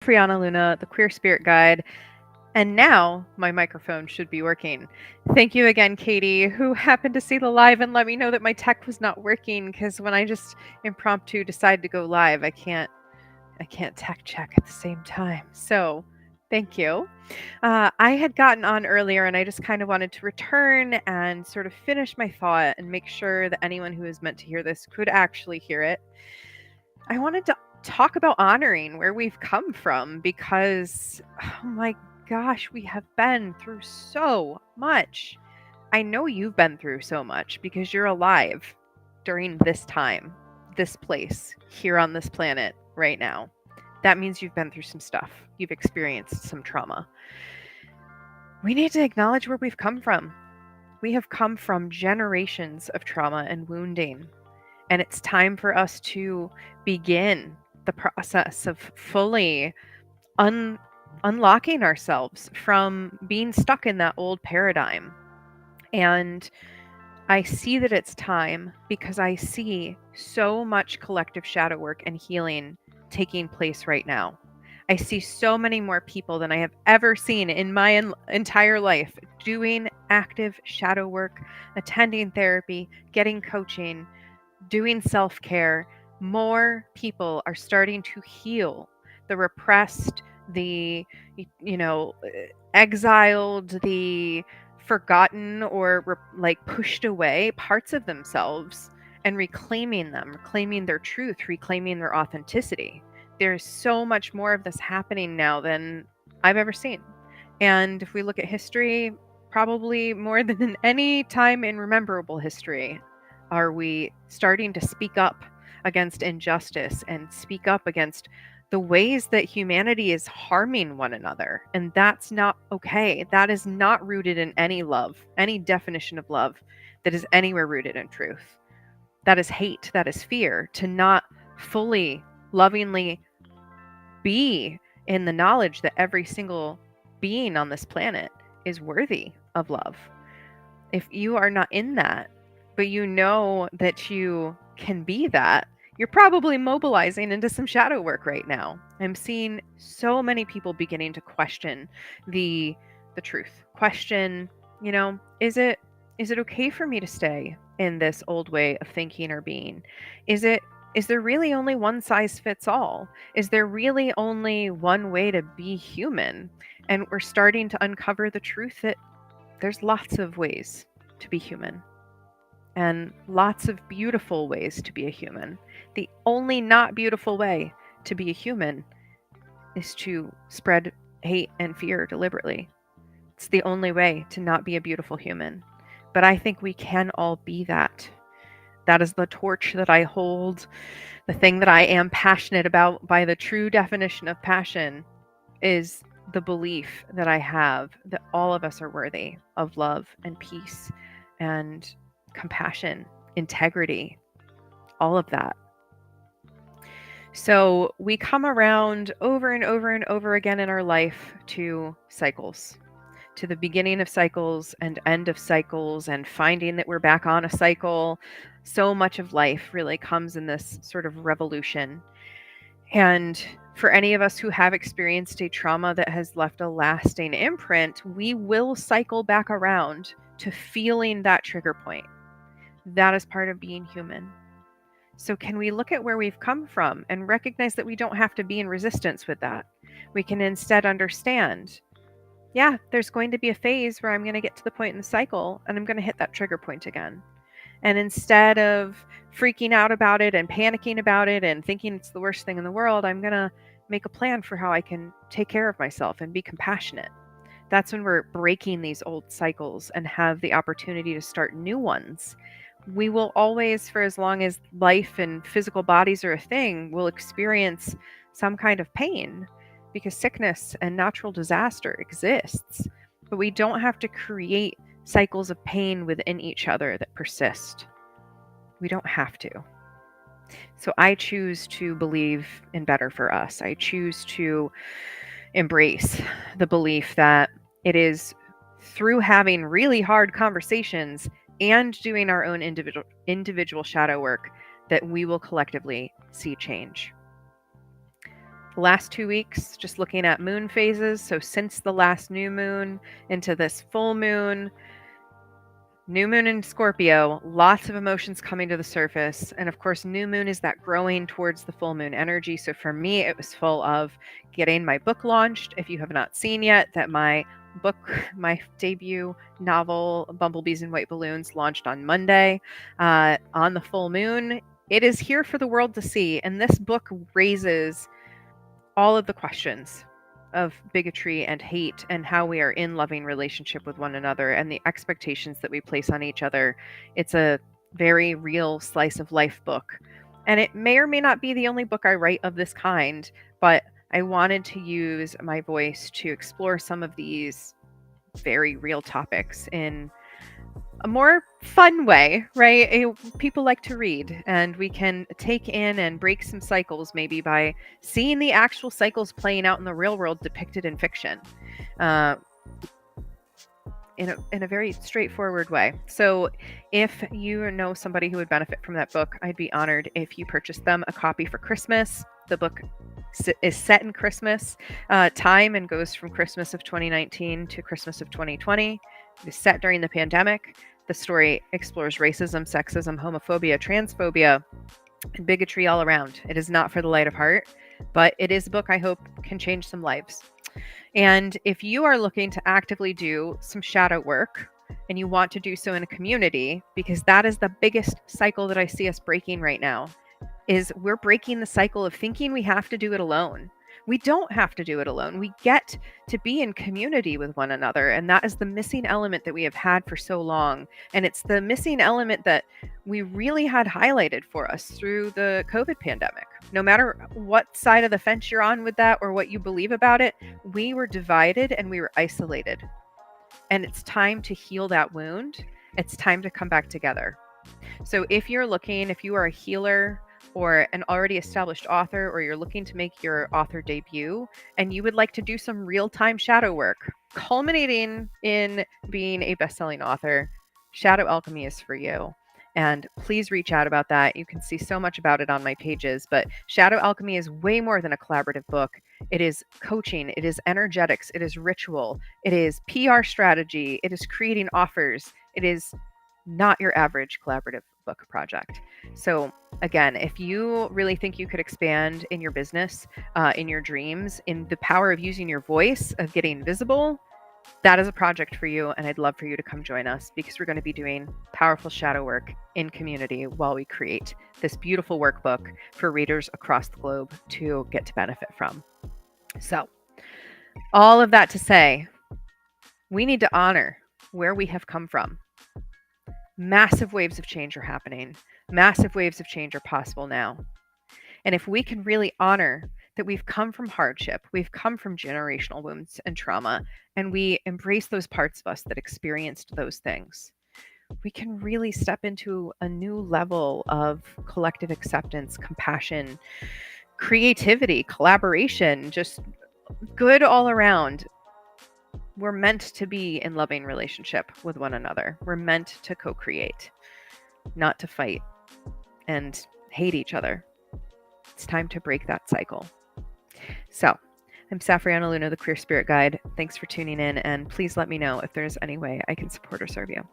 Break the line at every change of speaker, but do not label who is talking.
Safrianna Luna, the Queer Spirit Guide, and now my microphone should be working. Thank you again, Katie, who happened to see the live and let me know that my tech was not working, because when I just impromptu decide to go live, I can't tech check at the same time. So thank you. I had gotten on earlier and I just kind of wanted to return and sort of finish my thought and make sure that anyone who is meant to hear this could actually hear it. I wanted to talk about honoring where we've come from because, oh my gosh, we have been through so much. I know you've been through so much because you're alive during this time, this place, here on this planet right now. That means you've been through some stuff. You've experienced some trauma. We need to acknowledge where we've come from. We have come from generations of trauma and wounding. And it's time for us to begin the process of fully unlocking ourselves from being stuck in that old paradigm. And I see that it's time because I see so much collective shadow work and healing taking place right now. I see so many more people than I have ever seen in my entire life doing active shadow work, attending therapy, getting coaching, doing self-care. More people are starting to heal the repressed, the exiled, the forgotten or like pushed away parts of themselves and reclaiming them, reclaiming their truth, reclaiming their authenticity. There's so much more of this happening now than I've ever seen. And if we look at history, probably more than in any time in rememberable history, are we starting to speak up against injustice and speak up against the ways that humanity is harming one another. And that's not okay. That is not rooted in any love, any definition of love that is anywhere rooted in truth. That is hate, that is fear, to not fully, lovingly be in the knowledge that every single being on this planet is worthy of love. If you are not in that, but you know that you can be that, you're probably mobilizing into some shadow work right now. I'm seeing so many people beginning to question the truth. Question, is it okay for me to stay in this old way of thinking or being? Is there really only one size fits all? Is there really only one way to be human? And we're starting to uncover the truth that there's lots of ways to be human and lots of beautiful ways to be a human. The only not beautiful way to be a human is to spread hate and fear deliberately. It's the only way to not be a beautiful human. But I think we can all be that. That is the torch that I hold, the thing that I am passionate about by the true definition of passion is the belief that I have that all of us are worthy of love and peace and compassion, integrity, all of that. So we come around over and over and over again in our life to cycles, to the beginning of cycles and end of cycles and finding that we're back on a cycle. So much of life really comes in this sort of revolution. And for any of us who have experienced a trauma that has left a lasting imprint, we will cycle back around to feeling that trigger point. That is part of being human. So can we look at where we've come from and recognize that we don't have to be in resistance with that? We can instead understand, yeah, there's going to be a phase where I'm going to get to the point in the cycle and I'm going to hit that trigger point again. And instead of freaking out about it and panicking about it and thinking it's the worst thing in the world, I'm going to make a plan for how I can take care of myself and be compassionate. That's when we're breaking these old cycles and have the opportunity to start new ones. We will always, for as long as life and physical bodies are a thing, will experience some kind of pain because sickness and natural disaster exists. But we don't have to create cycles of pain within each other that persist. We don't have to. So I choose to believe in better for us. I choose to embrace the belief that it is through having really hard conversations and doing our own individual shadow work that we will collectively see change. last 2 weeks, just looking at moon phases. So since the last new moon into this full moon, new moon in Scorpio, lots of emotions coming to the surface. And of course, new moon is that growing towards the full moon energy. So for me, it was full of getting my book launched. If you have not seen yet, that my book, my debut novel, Bumblebees and White Balloons, launched on Monday on the full moon. It is here for the world to see. And this book raises all of the questions of bigotry and hate and how we are in loving relationship with one another and the expectations that we place on each other. It's a very real slice of life book. And it may or may not be the only book I write of this kind, but I wanted to use my voice to explore some of these very real topics in a more fun way, right? People like to read, and we can take in and break some cycles maybe by seeing the actual cycles playing out in the real world depicted in fiction. Uh, in a very straightforward way. So if you know somebody who would benefit from that book, I'd be honored if you purchased them a copy for Christmas. The book is set in Christmas time and goes from Christmas of 2019 to Christmas of 2020. It is set during the pandemic. The story explores racism, sexism, homophobia, transphobia, and bigotry all around. It is not for the light of heart, but it is a book I hope can change some lives. And if you are looking to actively do some shadow work and you want to do so in a community, because that is the biggest cycle that I see us breaking right now, is we're breaking the cycle of thinking we have to do it alone. We don't have to do it alone. We get to be in community with one another. And that is the missing element that we have had for so long. And it's the missing element that we really had highlighted for us through the COVID pandemic. No matter what side of the fence you're on with that or what you believe about it, we were divided and we were isolated. And it's time to heal that wound. It's time to come back together. So if you are a healer, or an already established author, or you're looking to make your author debut and you would like to do some real-time shadow work, culminating in being a best-selling author, Shadow Alchemy is for you. And please reach out about that. You can see so much about it on my pages, but Shadow Alchemy is way more than a collaborative book. It is coaching, it is energetics, it is ritual, it is PR strategy, it is creating offers. It is not your average collaborative book project. So again, if you really think you could expand in your business, in your dreams, in the power of using your voice, of getting visible, that is a project for you. And I'd love for you to come join us, because we're going to be doing powerful shadow work in community while we create this beautiful workbook for readers across the globe to get to benefit from. So all of that to say, we need to honor where we have come from. Massive waves of change are happening. Massive waves of change are possible now. And if we can really honor that we've come from hardship, we've come from generational wounds and trauma, and we embrace those parts of us that experienced those things, we can really step into a new level of collective acceptance, compassion, creativity, collaboration, just good all around. We're meant to be in loving relationship with one another. We're meant to co-create, not to fight and hate each other. It's time to break that cycle. So I'm Safrianna Luna, the Queer Spirit Guide. Thanks for tuning in, and please let me know if there's any way I can support or serve you.